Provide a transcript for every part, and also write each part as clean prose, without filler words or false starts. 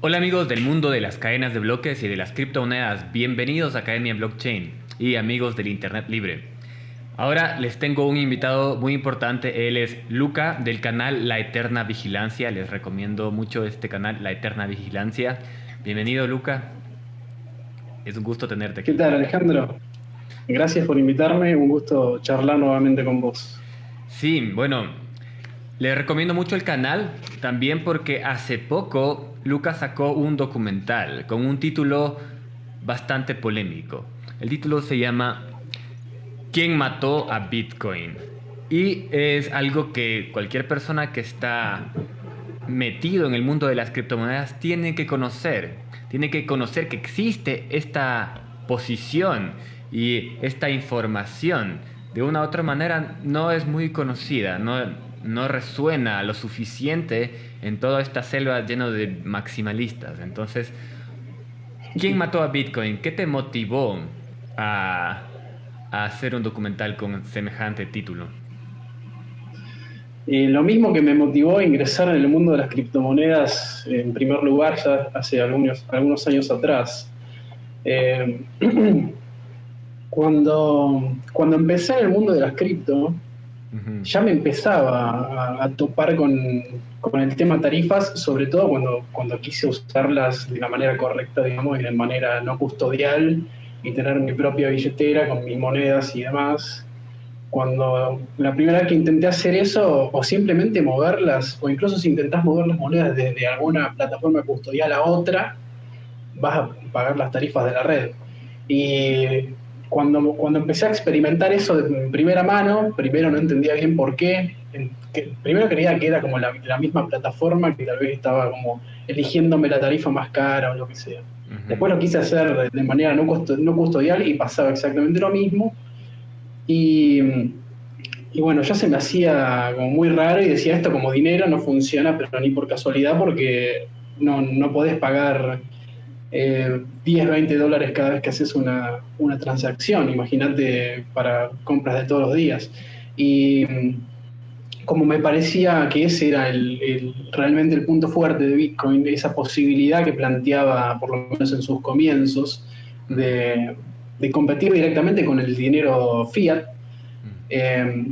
Hola amigos del mundo de las cadenas de bloques y de las criptomonedas, bienvenidos a Academia Blockchain y amigos del Internet Libre. Ahora les tengo un invitado muy importante, él es Luca del canal La Eterna Vigilancia, les recomiendo mucho este canal, La Eterna Vigilancia. Bienvenido Luca, es un gusto tenerte ¿Qué aquí. tal, Alejandro? Gracias por invitarme, un gusto charlar nuevamente con vos. Sí, bueno, les recomiendo mucho el canal también porque hace poco Luca sacó un documental con un título bastante polémico. El título se llama ¿Quién mató a Bitcoin? Y es algo que cualquier persona que está metido en el mundo de las criptomonedas tiene que conocer. Tiene que conocer que existe esta posición y esta información. De una u otra manera no es muy conocida, no resuena lo suficiente en toda esta selva llena de maximalistas. Entonces, ¿quién mató a Bitcoin? ¿Qué te motivó a, a hacer un documental con semejante título? Lo mismo que me motivó a ingresar en el mundo de las criptomonedas, en primer lugar, ya hace algunos años atrás. Eh, cuando empecé en el mundo de las cripto, Ujú, ya me empezaba a topar con el tema tarifas, sobre todo cuando quise usarlas de la manera correcta, digamos, y de manera no custodial, y tener mi propia billetera con mis monedas y demás. Cuando la primera vez que intenté hacer eso, o simplemente moverlas, o incluso si intentás mover las monedas desde alguna plataforma custodial a otra, vas a pagar las tarifas de la red. Y cuando empecé a experimentar eso de primera mano, primero no entendía bien por qué. Primero creía que era como la misma plataforma que tal vez estaba como eligiéndome la tarifa más cara o lo que sea. ujú. Después lo quise hacer de manera no custodial y pasaba exactamente lo mismo. Y, y bueno, ya se me hacía como muy raro y decía esto como dinero no funciona, pero ni por casualidad porque no podés pagar 10, $20 cada vez que haces una transacción. Imagínate para compras de todos los días. Y como me parecía que ese era realmente el punto fuerte de Bitcoin, esa posibilidad que planteaba, por lo menos en sus comienzos, Ujú, de competir directamente con el dinero fiat. ujú. eh,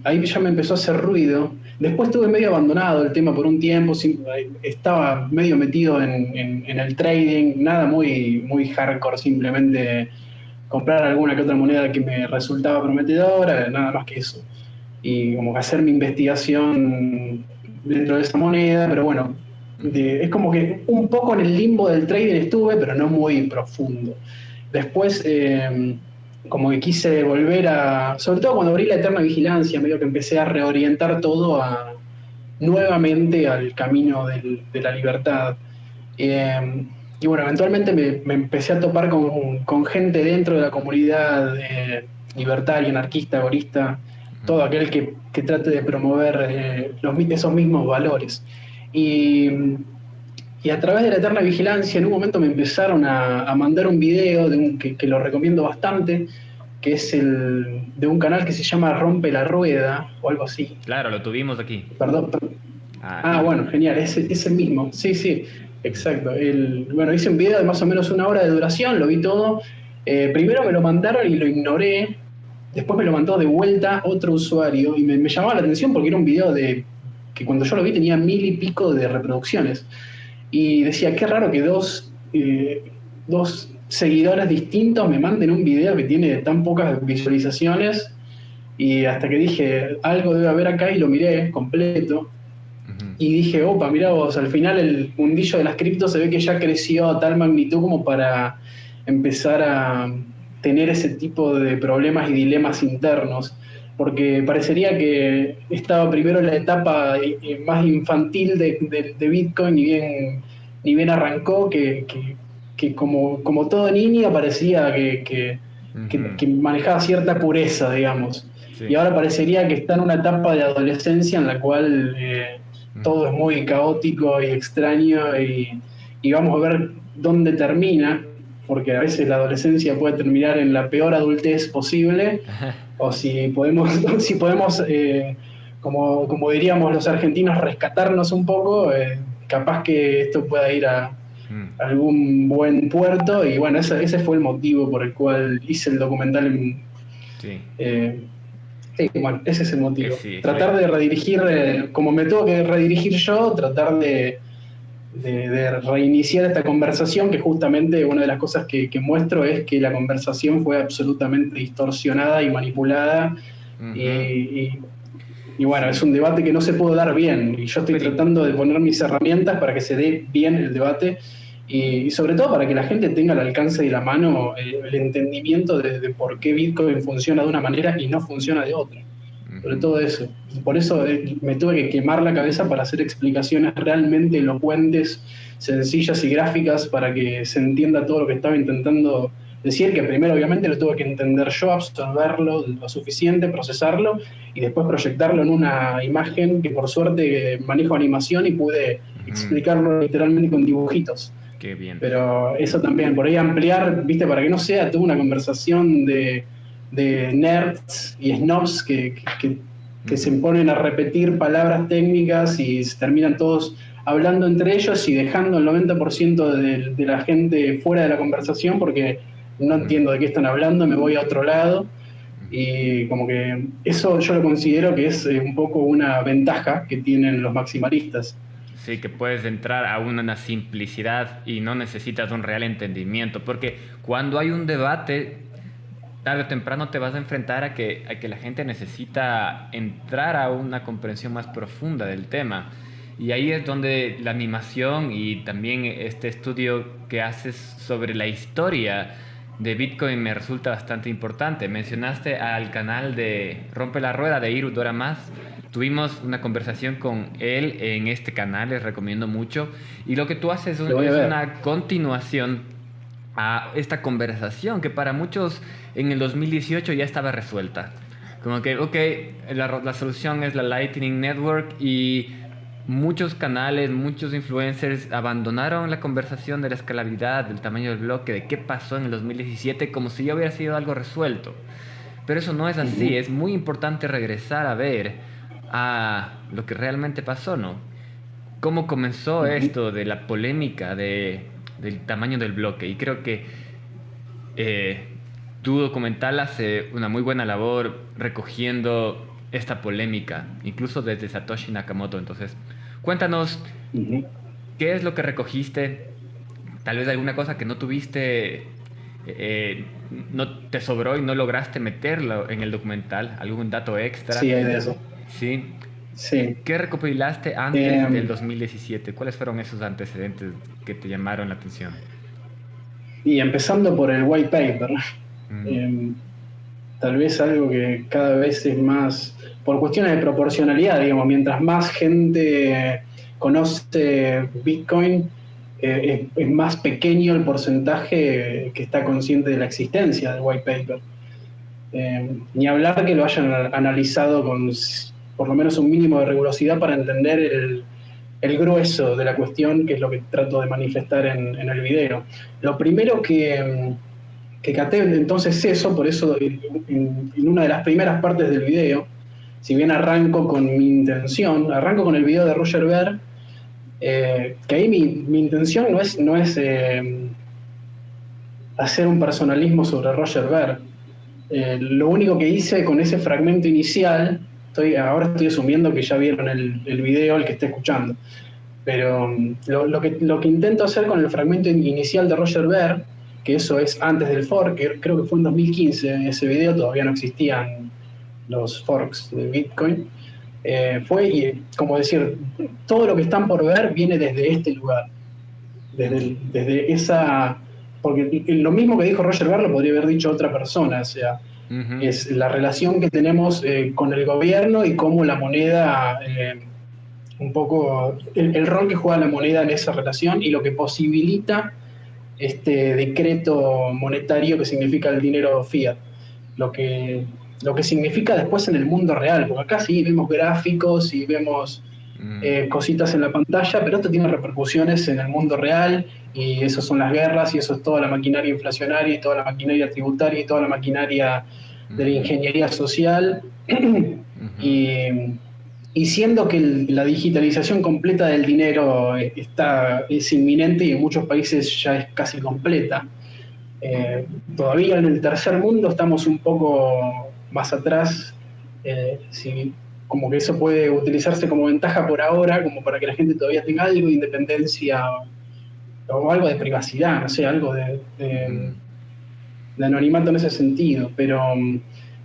Ahí ya me empezó a hacer ruido. Después estuve medio abandonado el tema por un tiempo, estaba medio metido en el trading, nada muy hardcore, simplemente comprar alguna que otra moneda que me resultaba prometedora, nada más que eso. Y como que hacer mi investigación dentro de esa moneda, pero bueno, Ujú. es como que un poco en el limbo del trading estuve, pero no muy profundo. Después, como que quise volver sobre todo cuando abrí la Eterna Vigilancia, medio que empecé a reorientar todo nuevamente al camino de la libertad. Eh, y bueno, eventualmente me empecé a topar con gente dentro de la comunidad libertaria, anarquista, agorista, todo aquel que trate de promover esos mismos valores. Y, y a través de la Eterna Vigilancia, en un momento me empezaron a mandar un video que lo recomiendo bastante, que es de un canal que se llama Rompe la Rueda, o algo así. Claro, lo tuvimos aquí. Perdón. Ah, Aquí. bueno, genial, ese mismo. Sí, sí, Ujú, exacto. Bueno, hice un video de más o menos una hora de duración, lo vi todo. Primero me lo mandaron y lo ignoré. Después me lo mandó de vuelta otro usuario y me llamaba la atención porque era un video que cuando yo lo vi tenía 1000 y pico de reproducciones. Y decía, qué raro que dos seguidores distintos me manden un video que tiene tan pocas visualizaciones. Y hasta que dije, algo debe haber acá y lo miré completo. ujú. Y dije, opa, mirá vos, al final el mundillo de las criptos se ve que ya creció a tal magnitud como para empezar a tener ese tipo de problemas y dilemas internos, porque parecería que estaba primero en la etapa más infantil de Bitcoin, ni bien arrancó, que como todo niño parecía Ujú. que manejaba cierta pureza, digamos. Y Sí. ahora parecería que está en una etapa de adolescencia en la cual Ujú. todo es muy caótico y extraño y vamos a ver dónde termina, porque a veces la adolescencia puede terminar en la peor adultez posible, o si podemos, si podemos como diríamos los argentinos, rescatarnos un poco, capaz que esto pueda ir a Mm, algún buen puerto, y bueno, ese fue el motivo por el cual hice el documental. sí, Eh, sí, bueno, ese es el motivo. sí, Tratar excelente. de redirigir, como me tengo que redirigir yo, tratar de reiniciar esta conversación, que justamente una de las cosas que muestro es que la conversación fue absolutamente distorsionada y manipulada, y, Ujú, y bueno, es sí, un debate que no se pudo dar bien, y yo estoy súper. tratando de poner mis herramientas para que se dé bien el debate, y sobre todo para que la gente tenga al alcance de la mano el entendimiento de por qué Bitcoin funciona de una manera y no funciona de otra. Sobre Ujú. todo eso. Por eso me tuve que quemar la cabeza para hacer explicaciones realmente elocuentes, sencillas y gráficas para que se entienda todo lo que estaba intentando decir, que primero obviamente lo tuve que entender yo, absorberlo lo suficiente, procesarlo y después proyectarlo en una imagen que por suerte manejo animación y pude Ujú, explicarlo literalmente con dibujitos. qué bien. Pero eso también, por ahí ampliar, viste, para que no sea toda una conversación de nerds y snobs que se Ujú, ponen a repetir palabras técnicas y se terminan todos hablando entre ellos y dejando el 90% de la gente fuera de la conversación porque no ujú, entiendo de qué están hablando, me voy a otro lado. ujú. Y como que eso yo lo considero que es un poco una ventaja que tienen los maximalistas. Sí, que puedes entrar a una simplicidad y no necesitas un real entendimiento, porque cuando hay un debate, tarde o temprano te vas a enfrentar a que la gente necesita entrar a una comprensión más profunda del tema. Y ahí es donde la animación y también este estudio que haces sobre la historia de Bitcoin me resulta bastante importante. Mencionaste al canal de Rompe la Rueda de Iru Dora Más. Tuvimos una conversación con él en este canal, les recomiendo mucho. Y lo que tú haces Lo voy a es ver. una continuación a esta conversación que para muchos en el 2018 ya estaba resuelta. Como que, ok, la solución es la Lightning Network y muchos canales, muchos influencers abandonaron la conversación de la escalabilidad, del tamaño del bloque, de qué pasó en el 2017, como si ya hubiera sido algo resuelto. Pero eso no es así, Ujú, es muy importante regresar a ver a lo que realmente pasó, ¿no? Cómo comenzó ujú. esto de la polémica del tamaño del bloque. Y creo que tu documental hace una muy buena labor recogiendo esta polémica, incluso desde Satoshi Nakamoto. Entonces, cuéntanos Ujú. qué es lo que recogiste, tal vez alguna cosa que no tuviste, no te sobró y no lograste meterlo en el documental, algún dato Sí, extra, hay de eso. ¿sí? Sí. ¿Qué recopilaste antes del Eh, 2017? ¿Cuáles fueron esos antecedentes que te llamaron la atención? y empezando por el white paper, Mm, eh, tal vez algo que cada vez es más, por cuestiones de proporcionalidad, digamos, mientras más gente conoce Bitcoin, es más pequeño el porcentaje que está consciente de la existencia del white paper. Ni hablar que lo hayan analizado con por lo menos un mínimo de rigurosidad para entender el grueso de la cuestión, que es lo que trato de manifestar en el video. Lo primero que caté entonces eso, por eso en una de las primeras partes del video, si bien arranco con mi intención, arranco con el video de Roger Ver, que ahí mi intención no es hacer un personalismo sobre Roger Ver. Lo único que hice con ese fragmento inicial, ahora estoy asumiendo que ya vieron el video, el que esté escuchando, pero lo que intento hacer con el fragmento inicial de Roger Ver, que eso es antes del fork, que creo que fue en 2015 ese video, todavía no existían los forks de Bitcoin, fue como decir, todo lo que están por ver viene desde este lugar, ujú, desde esa... Porque lo mismo que dijo Roger Ver lo podría haber dicho otra persona, o sea, ujú, es la relación que tenemos con el gobierno y cómo la moneda un poco el rol que juega la moneda en esa relación y lo que posibilita este decreto monetario que significa el dinero fiat, lo que, lo que significa después en el mundo real, porque acá sí vemos gráficos y vemos ujú, cositas en la pantalla, pero esto tiene repercusiones en el mundo real y eso son las guerras y eso es toda la maquinaria inflacionaria y toda la maquinaria tributaria y toda la maquinaria de la ujú, ingeniería social ujú, y Y siendo que la digitalización completa del dinero es inminente y en muchos países ya es casi completa, todavía en el tercer mundo estamos un poco más atrás, si, como que eso puede utilizarse como ventaja por ahora, como para que la gente todavía tenga algo de independencia o algo de privacidad, no sé, algo Ujú. de anonimato en ese sentido, pero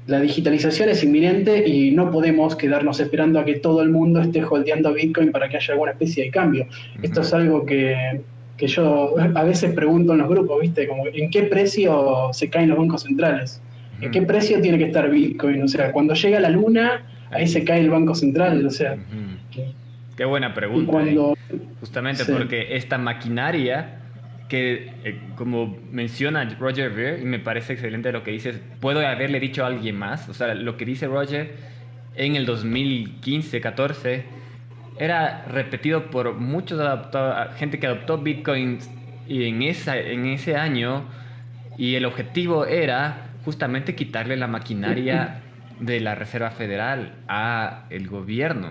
la digitalización es inminente y no podemos quedarnos esperando a que todo el mundo esté holdeando Bitcoin para que haya alguna especie de cambio. Esto Ujú. es algo que yo a veces pregunto en los grupos, ¿viste? Como, ¿en qué precio se caen los bancos centrales? ¿En qué Ujú. precio tiene que estar Bitcoin? O sea, cuando llega la luna, ahí se Ahí. cae el banco central, o sea, Ujú. Qué buena y pregunta, ¿eh? cuando... Justamente Sí. porque esta maquinaria que, como menciona Roger Ver, y me parece excelente lo que dices, puedo haberle dicho a alguien más, o sea, lo que dice Roger en el 2015-14 era repetido por muchos gente que adoptó Bitcoin y en ese año, y el objetivo era justamente quitarle la maquinaria de la Reserva Federal a el gobierno.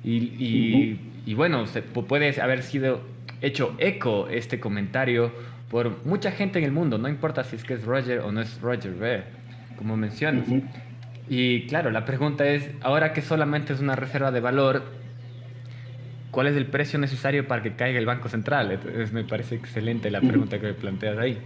Y bueno, puede haber sido hecho eco este comentario por mucha gente en el mundo, no importa si es que es Roger o no es Roger Ver, como mencionas. Y claro, la pregunta es, ahora que solamente es una reserva de valor, ¿cuál es el precio necesario para que caiga el Banco Central? Entonces, me parece excelente la pregunta que me planteas ahí.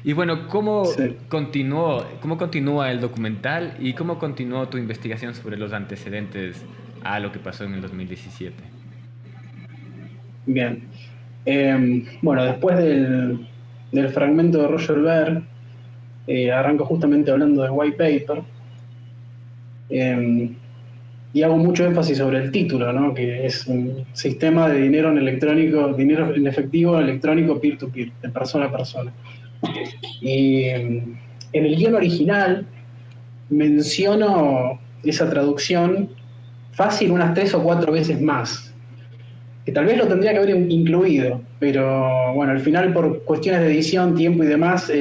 Y bueno, Sí. cómo continúa el documental y cómo continuó tu investigación sobre los antecedentes a lo que pasó en el 2017? Bien. Bueno, después del fragmento de Roger Ver, arranco justamente hablando del white paper, eh, y hago mucho énfasis sobre el título, ¿no? Que es un sistema de dinero en electrónico, dinero en efectivo electrónico peer-to-peer, de persona a persona. Y en el guión original menciono esa traducción fácil unas 3 o 4 veces más, que tal vez lo tendría que haber incluido, pero bueno, al final por cuestiones de edición, tiempo y demás,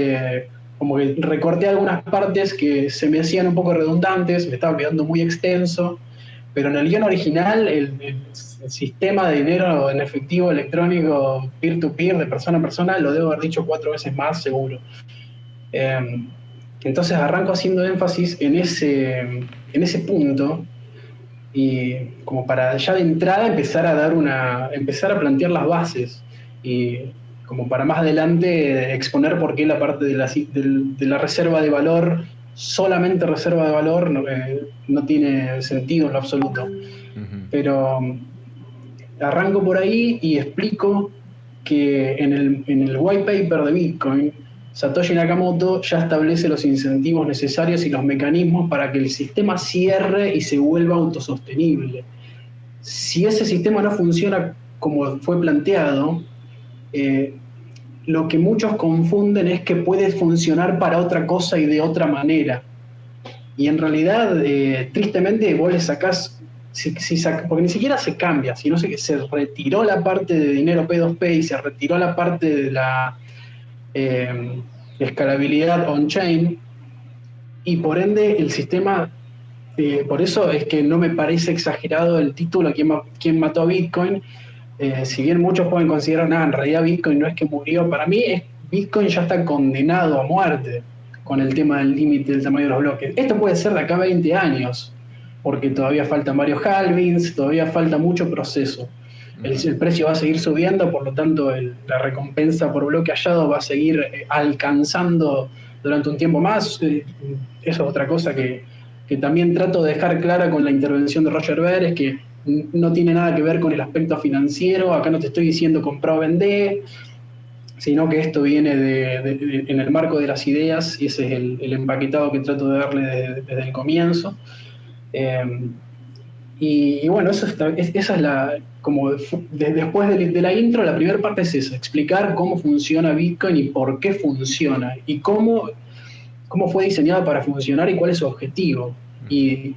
como que recorté algunas partes que se me hacían un poco redundantes, me estaba quedando muy extenso, pero en el guión original el sistema de dinero en efectivo electrónico peer-to-peer, de persona a persona, lo debo haber dicho 4 veces más seguro. Eh, entonces arranco haciendo énfasis en ese punto y como para ya de entrada empezar a plantear las bases y como para más adelante exponer por qué la parte de la reserva de valor, solamente reserva de valor, no tiene sentido en lo absoluto. Ujú. Pero arranco por ahí y explico que en el white paper de Bitcoin, Satoshi Nakamoto ya establece los incentivos necesarios y los mecanismos para que el sistema cierre y se vuelva autosostenible. Si ese sistema no funciona como fue planteado, eh, lo que muchos confunden es que puede funcionar para otra cosa y de otra manera. Y en realidad, tristemente, vos le sacás, porque ni siquiera se cambia, sino se retiró la parte de dinero P2P y se retiró la parte de la eh, escalabilidad on-chain, y por ende el sistema, por eso es que no me parece exagerado el título, ¿Quién mató a Bitcoin? Si bien muchos pueden considerar, nada, en realidad Bitcoin no es que murió, para mí Bitcoin ya está condenado a muerte con el tema del límite del tamaño de los bloques. Esto puede ser de acá a 20 años, porque todavía faltan varios halvings, todavía falta mucho proceso. Ujú. El precio va a seguir subiendo, por lo tanto la recompensa por bloque hallado va a seguir alcanzando durante un tiempo más. Eso es otra cosa que también trato de dejar clara con la intervención de Roger Ver, es que no tiene nada que ver con el aspecto financiero, acá no te estoy diciendo comprar o vender, sino que esto viene en el marco de las ideas y ese es el empaquetado que trato de darle desde el comienzo. Eh, y bueno, esa es como después de la intro, la primera parte es esa, explicar cómo funciona Bitcoin y por qué funciona y cómo fue diseñada para funcionar y cuál es su objetivo. Ujú. Y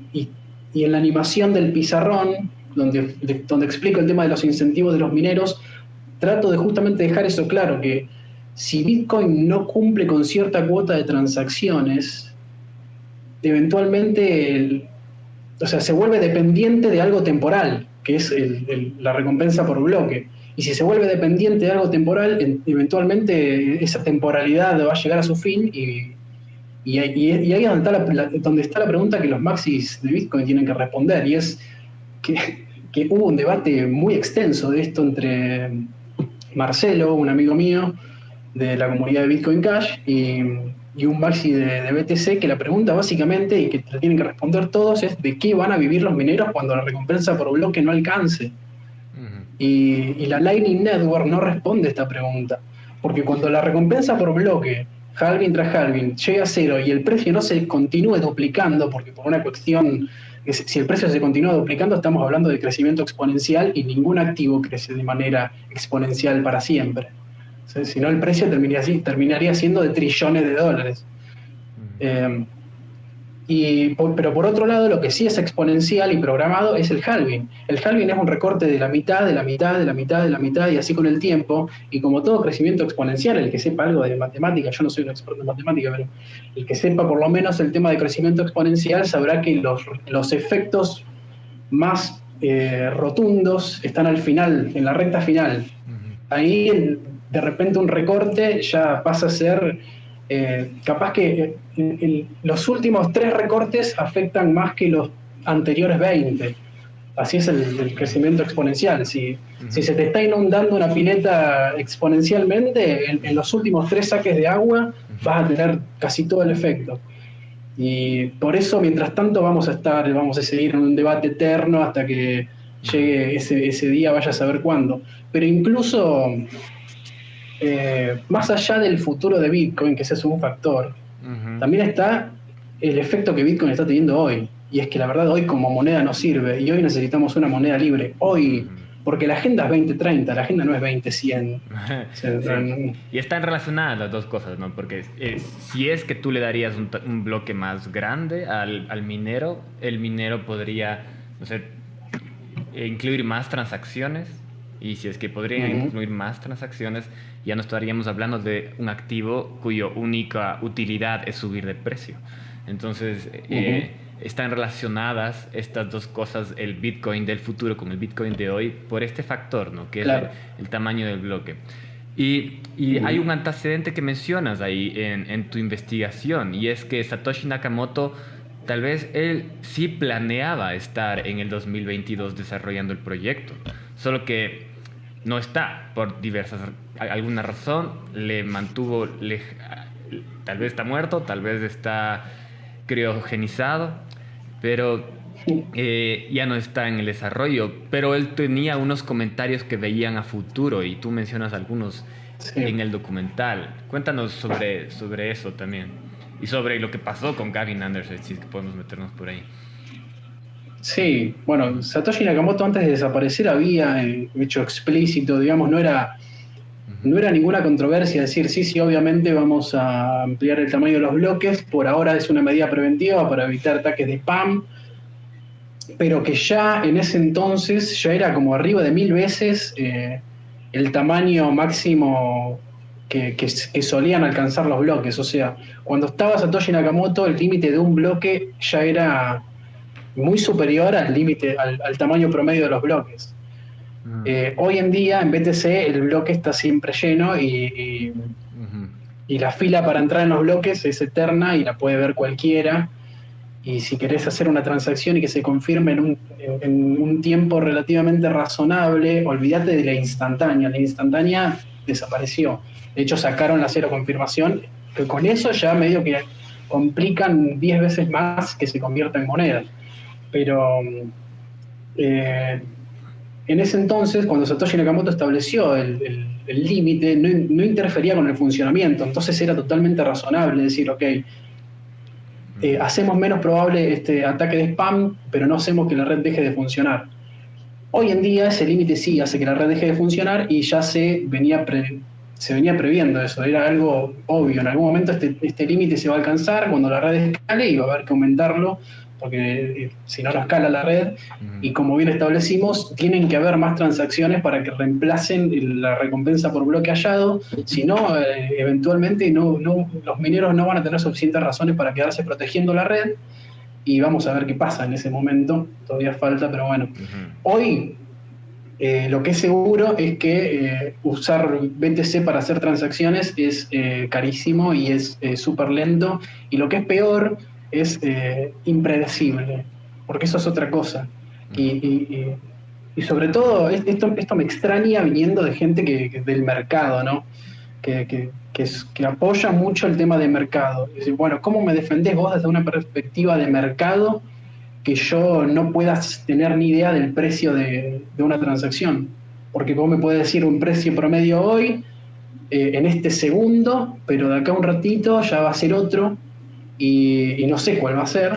en la animación del pizarrón, donde explico el tema de los incentivos de los mineros, trato de justamente dejar eso claro, que si Bitcoin no cumple con cierta cuota de transacciones, eventualmente o sea, se vuelve dependiente de algo temporal, que es la recompensa por bloque. Y si se vuelve dependiente de algo temporal, eventualmente esa temporalidad va a llegar a su fin y ahí es donde está la pregunta que los maxis de Bitcoin tienen que responder, y es que hubo un debate muy extenso de esto entre Marcelo, un amigo mío de la comunidad de Bitcoin Cash, y un maxi de BTC, que la pregunta básicamente, y que la tienen que responder todos, es de qué van a vivir los mineros cuando la recompensa por bloque no alcance. Y la Lightning Network no responde esta pregunta, porque cuando la recompensa por bloque, halving tras halving, llega a cero y el precio no se continúe duplicando, porque por una cuestión, si el precio se continúa duplicando, estamos hablando de crecimiento exponencial y ningún activo crece de manera exponencial para siempre. Si no, el precio terminaría siendo de trillones de dólares. Pero por otro lado, lo que sí es exponencial y programado es el halving. El halving es un recorte de la mitad, de la mitad, de la mitad, de la mitad, y así con el tiempo. Y como todo crecimiento exponencial, el que sepa algo de matemática, yo no soy un experto en matemática, pero el que sepa por lo menos el tema de crecimiento exponencial sabrá que los efectos más rotundos están al final, en la recta final. Ahí, de repente, un recorte ya pasa a ser capaz que los últimos 3 recortes afectan más que los anteriores 20. Así es el crecimiento exponencial. Si se te está inundando una pileta exponencialmente, en los últimos 3 saques de agua vas a tener casi todo el efecto. Y por eso, mientras tanto, vamos a seguir en un debate eterno hasta que llegue ese día, vaya a saber cuándo. Pero incluso más allá del futuro de Bitcoin, que ese es un factor, también está el efecto que Bitcoin está teniendo hoy. Y es que la verdad hoy como moneda no sirve, y hoy necesitamos una moneda libre. Hoy, porque la agenda es 2030, la agenda no es 2100. Sí. Y están relacionadas las dos cosas, ¿no? Porque si es que tú le darías un bloque más grande al minero, el minero podría, no sé, incluir más transacciones. Y si es que podría incluir más transacciones, ya no estaríamos hablando de un activo cuya única utilidad es subir de precio. Entonces, están relacionadas estas dos cosas, el Bitcoin del futuro con el Bitcoin de hoy, por este factor, ¿no? Que claro, es el tamaño del bloque. Y hay un antecedente que mencionas ahí en tu investigación, y es que Satoshi Nakamoto, tal vez él sí planeaba estar en el 2022 desarrollando el proyecto, solo que no está por alguna razón, le mantuvo, tal vez está muerto, tal vez está criogenizado, pero ya no está en el desarrollo. Pero él tenía unos comentarios que veían a futuro, y tú mencionas algunos en el documental. Cuéntanos sobre eso también, y sobre lo que pasó con Gavin Anderson, si es que podemos meternos por ahí. Sí, bueno, Satoshi Nakamoto antes de desaparecer había hecho explícito, digamos, no era ninguna controversia decir, sí, obviamente vamos a ampliar el tamaño de los bloques, por ahora es una medida preventiva para evitar ataques de spam, pero que ya en ese entonces ya era como arriba de 1000 veces el tamaño máximo que solían alcanzar los bloques. O sea, cuando estaba Satoshi Nakamoto, el límite de un bloque ya era muy superior al límite, al tamaño promedio de los bloques. Hoy en día en BTC el bloque está siempre lleno y la fila para entrar en los bloques es eterna y la puede ver cualquiera. Y si querés hacer una transacción y que se confirme en un tiempo relativamente razonable, olvídate de la instantánea. La instantánea desapareció. De hecho, sacaron la cero confirmación, que con eso ya medio que complican 10 veces más que se convierta en moneda. Pero en ese entonces, cuando Satoshi Nakamoto estableció el límite, no interfería con el funcionamiento. Entonces era totalmente razonable decir, ok, hacemos menos probable este ataque de spam, pero no hacemos que la red deje de funcionar. Hoy en día ese límite sí hace que la red deje de funcionar, y ya se venía previendo eso, era algo obvio. En algún momento este límite se va a alcanzar cuando la red escale, y va a haber que aumentarlo, porque si no escala la red, y como bien establecimos, tienen que haber más transacciones para que reemplacen la recompensa por bloque hallado. Si no, eventualmente los mineros no van a tener suficientes razones para quedarse protegiendo la red, y vamos a ver qué pasa en ese momento, todavía falta, pero bueno. Ujú. Hoy lo que es seguro es que usar BTC para hacer transacciones es carísimo y es súper lento. Y lo que es peor es impredecible, porque eso es otra cosa. Y, Ujú. y- y- y sobre todo, esto me extraña viniendo de gente del mercado, ¿no? Que apoya mucho el tema de mercado. Es decir, bueno, ¿cómo me defendés vos desde una perspectiva de mercado que yo no pueda tener ni idea del precio de una transacción? Porque vos me puedes decir un precio promedio hoy, en este segundo, pero de acá a un ratito ya va a ser otro y no sé cuál va a ser.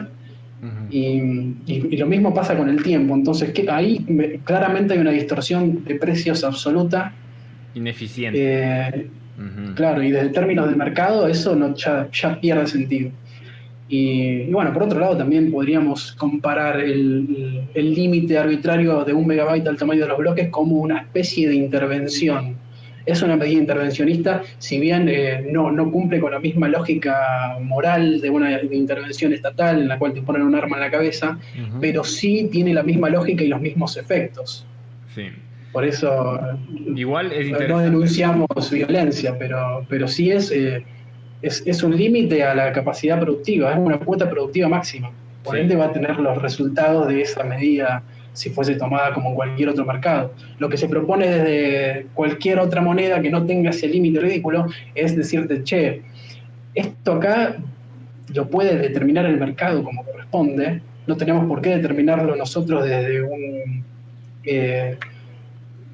Ujú. Y lo mismo pasa con el tiempo. Entonces, ahí claramente hay una distorsión de precios absoluta. Ineficiente. Eh, Ujú. claro, y desde términos de mercado eso no, ya pierde sentido. Y bueno, por otro lado también podríamos comparar el límite arbitrario de 1 megabyte al tamaño de los bloques como una especie de intervención. Es una medida intervencionista, si bien no cumple con la misma lógica moral de una intervención estatal en la cual te ponen un arma en la cabeza, Ujú. pero sí tiene la misma lógica y los mismos efectos. Sí. Por eso Igual es no interesante. denunciamos violencia, pero sí es un límite a la capacidad productiva, es una cuota productiva máxima. Por ende Sí. va a tener los resultados de esa medida si fuese tomada como en cualquier otro mercado. Lo que se propone desde cualquier otra moneda que no tenga ese límite ridículo es decirte, che, esto acá lo puede determinar el mercado como corresponde, no tenemos por qué determinarlo nosotros eh,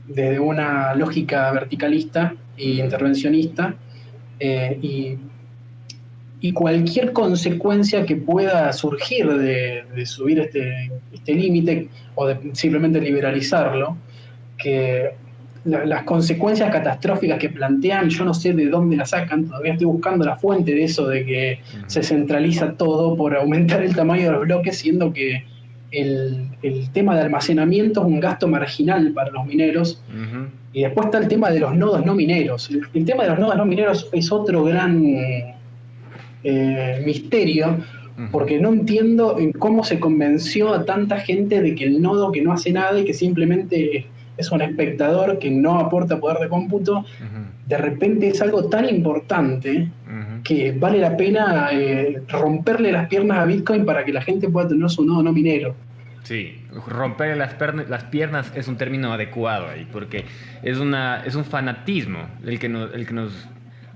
desde una lógica verticalista e Ujú. intervencionista, eh, y, y cualquier consecuencia que pueda surgir de subir este límite o de simplemente liberalizarlo, que las consecuencias catastróficas que plantean, yo no sé de dónde las sacan, todavía estoy buscando la fuente de eso, de que se Ujú. centraliza todo por aumentar el tamaño de los bloques, siendo que el tema de almacenamiento es un gasto marginal para los mineros. Ujú. Y después está el tema de los nodos no mineros. El tema de los nodos no mineros es otro gran misterio, Ujú. porque no entiendo en cómo se convenció a tanta gente de que el nodo que no hace nada y que simplemente es un espectador que no aporta poder de cómputo, Ujú. de repente es algo tan importante Ujú. que vale la pena romperle las piernas a Bitcoin para que la gente pueda tener su nodo no minero. Sí, romper las piernas es un término adecuado ahí, porque es un fanatismo el que nos,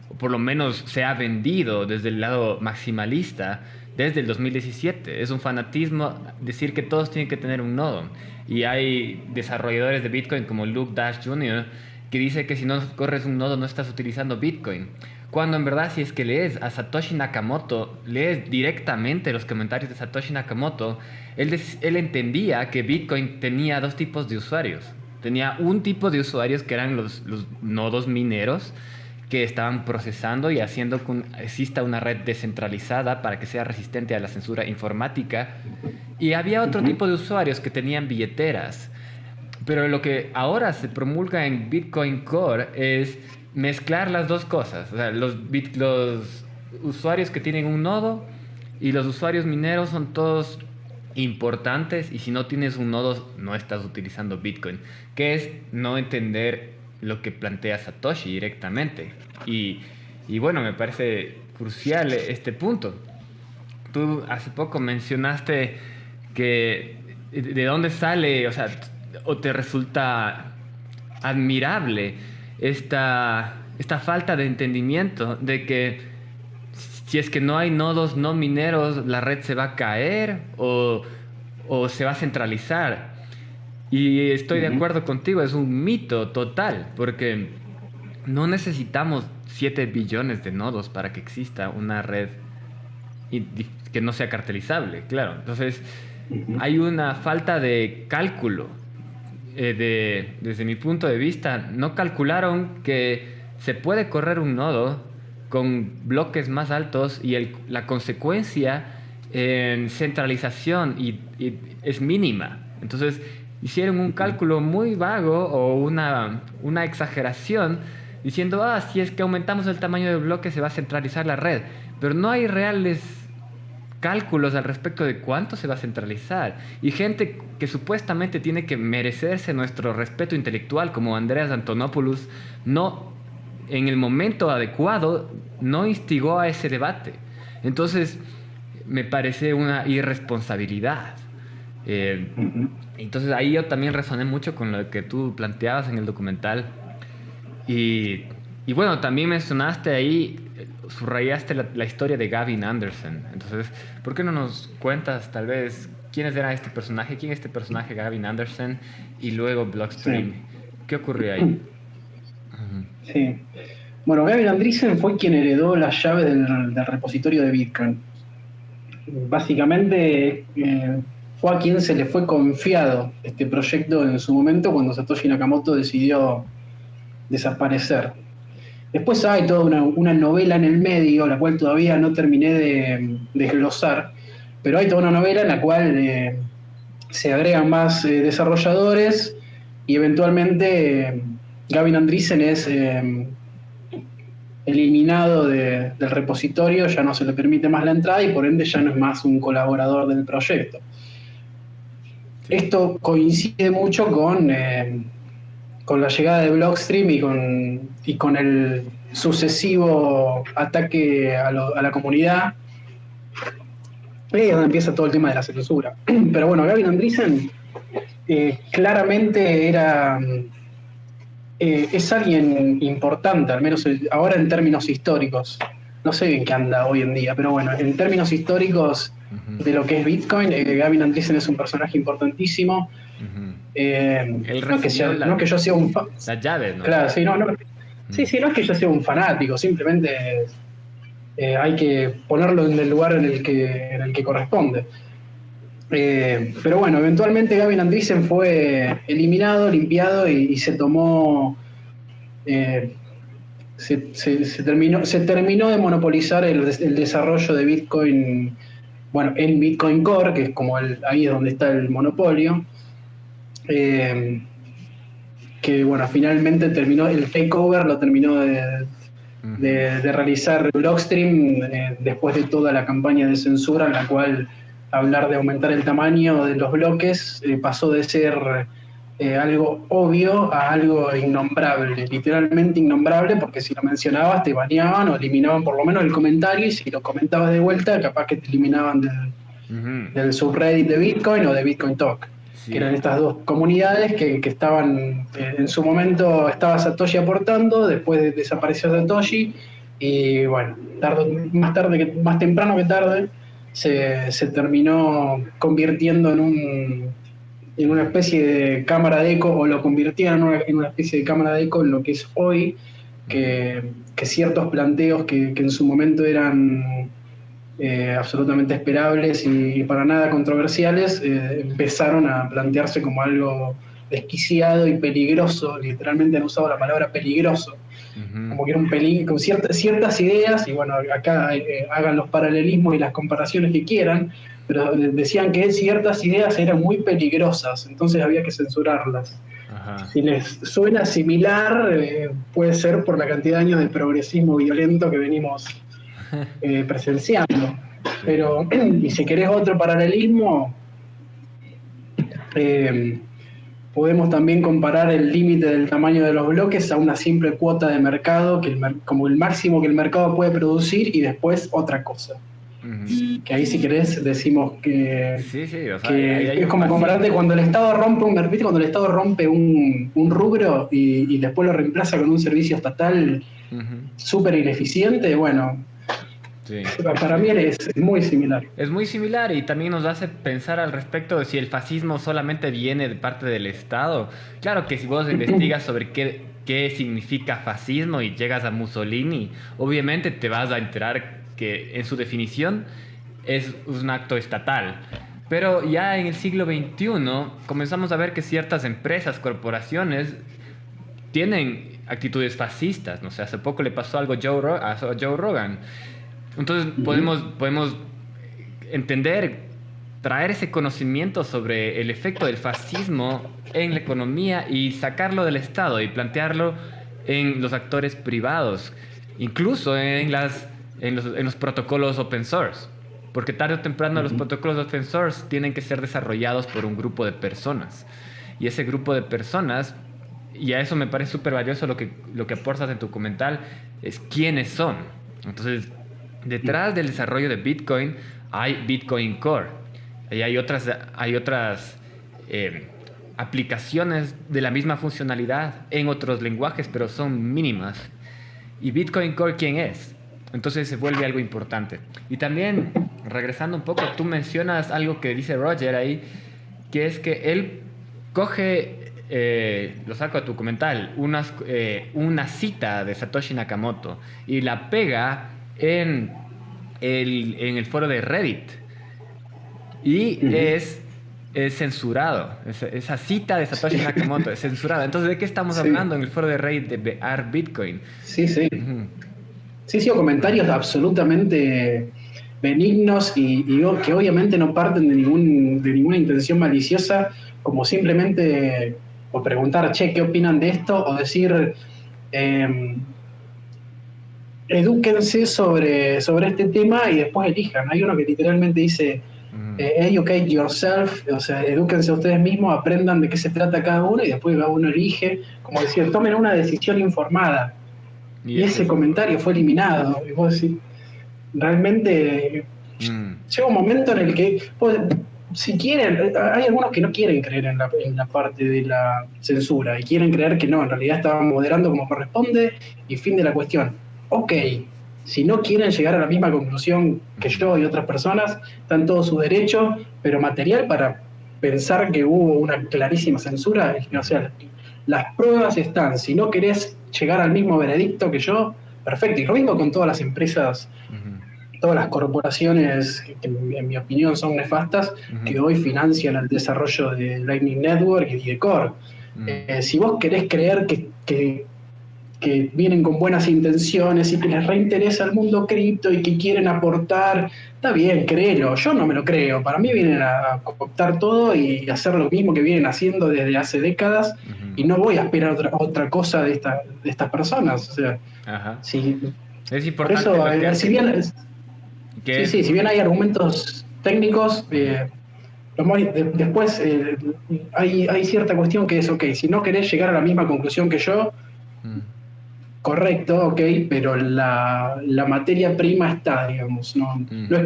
o por lo menos se ha vendido desde el lado maximalista desde el 2017. Es un fanatismo decir que todos tienen que tener un nodo. Y hay desarrolladores de Bitcoin como Luke Dash Jr. que dice que si no corres un nodo no estás utilizando Bitcoin. Cuando en verdad si es que lees a Satoshi Nakamoto, lees directamente los comentarios de Satoshi Nakamoto, él entendía que Bitcoin tenía dos tipos de usuarios. Tenía un tipo de usuarios que eran los nodos mineros que estaban procesando y haciendo que exista una red descentralizada para que sea resistente a la censura informática. Y había otro Ujú. tipo de usuarios que tenían billeteras. Pero lo que ahora se promulga en Bitcoin Core es mezclar las dos cosas. O sea, los usuarios que tienen un nodo y los usuarios mineros son todos importantes y si no tienes un nodo no estás utilizando Bitcoin, que es no entender lo que plantea Satoshi directamente. Y bueno, me parece crucial este punto. Tú hace poco mencionaste que de dónde sale, o sea, o te resulta admirable esta falta de entendimiento de que si es que no hay nodos no mineros, la red se va a caer o se va a centralizar. Y estoy de Ujú. acuerdo contigo, es un mito total, porque no necesitamos 7 billones de nodos para que exista una red que no sea cartelizable, claro. Entonces, Ujú. hay una falta de cálculo. Desde mi punto de vista, no calcularon que se puede correr un nodo con bloques más altos y la consecuencia en centralización es mínima. Entonces, hicieron un Ujú. cálculo muy vago o una exageración diciendo, si es que aumentamos el tamaño del bloque se va a centralizar la red. Pero no hay reales cálculos al respecto de cuánto se va a centralizar. Y gente que supuestamente tiene que merecerse nuestro respeto intelectual, como Andreas Antonopoulos, no, en el momento adecuado, no instigó a ese debate. Entonces, me parece una irresponsabilidad. Entonces, ahí yo también resoné mucho con lo que tú planteabas en el documental. Y, y bueno, también mencionaste ahí, subrayaste la historia de Gavin Anderson. Entonces, ¿por qué no nos cuentas tal vez quién era este personaje, quién es este personaje Gavin Anderson y luego Blockstream? Sí. ¿Qué ocurrió ahí? Sí. Bueno, Gavin Andresen fue quien heredó la llave del repositorio de Bitcoin. Básicamente fue a quien se le fue confiado este proyecto en su momento cuando Satoshi Nakamoto decidió desaparecer. Después hay toda una novela en el medio, la cual todavía no terminé de desglosar, pero hay toda una novela en la cual se agregan más desarrolladores y eventualmente Gavin Andresen es eliminado del repositorio, ya no se le permite más la entrada y por ende ya no es más un colaborador del proyecto. Sí. Esto coincide mucho con la llegada de Blockstream y con el sucesivo ataque a la comunidad. Ahí es donde empieza todo el tema de la censura. Pero bueno, Gavin Andresen claramente es alguien importante, al menos ahora en términos históricos. No sé en qué anda hoy en día, pero bueno, en términos históricos de lo que es Bitcoin, Gavin Andresen es un personaje importantísimo. Él No es recibió no es que yo sea un las llaves, ¿no? claro, sí, sí, no es que yo sea un fanático, simplemente hay que ponerlo en el lugar en el que corresponde. Pero bueno, eventualmente Gavin Andresen fue eliminado, limpiado y se tomó. eh, se terminó de monopolizar el desarrollo de Bitcoin, bueno, en Bitcoin Core, que es como ahí es donde está el monopolio. Que bueno, finalmente terminó el takeover, lo terminó de realizar Blockstream después de toda la campaña de censura en la cual hablar de aumentar el tamaño de los bloques pasó de ser algo obvio a algo innombrable, literalmente innombrable, porque si lo mencionabas te baneaban o eliminaban por lo menos el comentario, y si lo comentabas de vuelta capaz que te eliminaban del subreddit de Bitcoin o de Bitcoin Talk, que eran Sí. estas dos comunidades que estaban, en su momento estaba Satoshi aportando, después desapareció Satoshi, y bueno, más temprano que tarde, se terminó convirtiendo en una especie de cámara de eco, o lo convirtieron en una especie de cámara de eco en lo que es hoy, que ciertos planteos que en su momento eran absolutamente esperables y para nada controversiales, empezaron a plantearse como algo desquiciado y peligroso. Literalmente han usado la palabra peligroso, como que era un peligro, con ciertas ideas, y bueno, acá hagan los paralelismos y las comparaciones que quieran, pero decían que ciertas ideas eran muy peligrosas, entonces había que censurarlas. Ajá. Si les suena similar, puede ser por la cantidad de años de progresismo violento que venimos presenciando. Sí. Pero, y si querés otro paralelismo, eh, podemos también comparar el límite del tamaño de los bloques a una simple cuota de mercado, como el máximo que el mercado puede producir, y después otra cosa. Que ahí si querés decimos Sí, sí, o sea, ahí que hay es un como compararte fascismo. cuando el Estado rompe cuando el Estado rompe un rubro y después lo reemplaza con un servicio estatal Ujú. súper ineficiente. Bueno, Sí, para mí sí. es muy similar. Es muy similar y también nos hace pensar al respecto de si el fascismo solamente viene de parte del Estado. Claro que si vos investigas sobre qué significa fascismo y llegas a Mussolini, obviamente te vas a enterar que en su definición es un acto estatal. Pero ya en el siglo XXI comenzamos a ver que ciertas empresas, corporaciones, tienen actitudes fascistas. No sé, hace poco le pasó algo a Joe Rogan. Entonces podemos entender, traer ese conocimiento sobre el efecto del fascismo en la economía y sacarlo del Estado y plantearlo en los actores privados, incluso en los protocolos open source. porque tarde o temprano los protocolos de open source tienen que ser desarrollados por un grupo de personas. Y ese grupo de personas, y a eso me parece súper valioso lo que aportas en tu comentario, es quiénes son. Entonces, detrás del desarrollo de Bitcoin hay Bitcoin Core. Y hay otras aplicaciones de la misma funcionalidad en otros lenguajes, pero son mínimas. ¿Y Bitcoin Core quién es? Entonces se vuelve algo importante. Y también, regresando un poco, tú mencionas algo que dice Roger ahí, que es que él coge, lo saco de tu comentario, una cita de Satoshi Nakamoto y la pega en el foro de Reddit. Y es censurado. Esa cita de Satoshi Nakamoto es censurada. Entonces, ¿de qué estamos hablando en el foro de Reddit de Art Bitcoin? Sí. Sí, comentarios absolutamente benignos y que obviamente no parten de ninguna intención maliciosa, como simplemente o preguntar, che, ¿qué opinan de esto? O decir, edúquense sobre este tema y después elijan. Hay uno que literalmente dice, educate yourself, o sea, edúquense ustedes mismos, aprendan de qué se trata cada uno y después cada uno elige, como decir, tomen una decisión informada. Y ese comentario fue eliminado. Y vos decís, realmente llega un momento en el que, pues, si quieren, hay algunos que no quieren creer en la parte de la censura y quieren creer que no, en realidad estaban moderando como corresponde y fin de la cuestión. Ok, si no quieren llegar a la misma conclusión que yo y otras personas, están todos sus derechos, pero material para pensar que hubo una clarísima censura, o sea, las pruebas están. Si no querés llegar al mismo veredicto que yo, perfecto. Y lo mismo con todas las empresas, todas las corporaciones que en mi opinión son nefastas, que hoy financian el desarrollo de Lightning Network y de Core. Si vos querés creer que vienen con buenas intenciones y que les reinteresa el mundo cripto y que quieren aportar, está bien, créelo. Yo no me lo creo. Para mí vienen a cooptar todo y hacer lo mismo que vienen haciendo desde hace décadas y no voy a esperar otra cosa de estas personas. O sea, sí, es importante. Por eso, si bien hay argumentos técnicos, después hay cierta cuestión que es, ok, si no querés llegar a la misma conclusión que yo, correcto, ok, pero la materia prima está, digamos. No es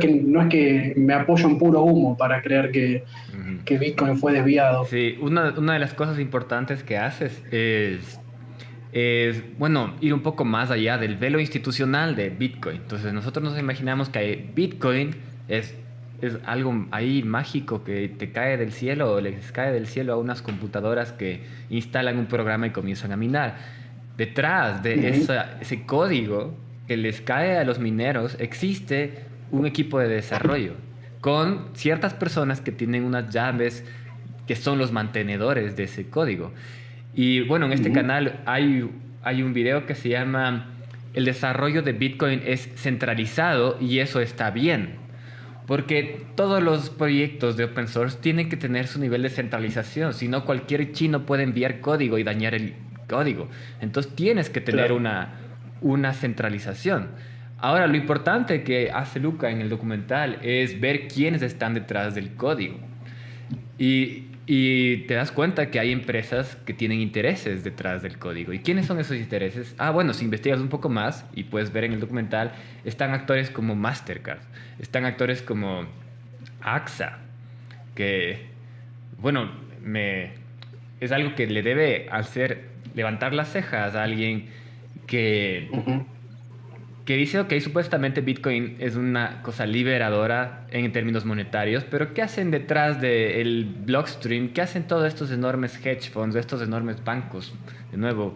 que me apoyo en puro humo para creer que Bitcoin fue desviado. Sí, una de las cosas importantes que haces es, bueno, ir un poco más allá del velo institucional de Bitcoin. Entonces, nosotros nos imaginamos que Bitcoin es algo ahí mágico que te cae del cielo o les cae del cielo a unas computadoras que instalan un programa y comienzan a minar. Detrás de ese código que les cae a los mineros existe un equipo de desarrollo con ciertas personas que tienen unas llaves que son los mantenedores de ese código. Y bueno, en este canal hay un video que se llama El desarrollo de Bitcoin es centralizado y eso está bien. Porque todos los proyectos de open source tienen que tener su nivel de centralización, si no cualquier chino puede enviar código y dañar el código. Entonces tienes que tener una centralización. Ahora, lo importante que hace Luca en el documental es ver quiénes están detrás del código. Y te das cuenta que hay empresas que tienen intereses detrás del código. ¿Y quiénes son esos intereses? Bueno, si investigas un poco más y puedes ver en el documental, están actores como Mastercard, están actores como AXA, que, bueno, es algo que le debe hacer levantar las cejas a alguien que dice, ok, supuestamente Bitcoin es una cosa liberadora en términos monetarios, pero ¿qué hacen detrás del Blockstream? ¿Qué hacen todos estos enormes hedge funds, estos enormes bancos? De nuevo,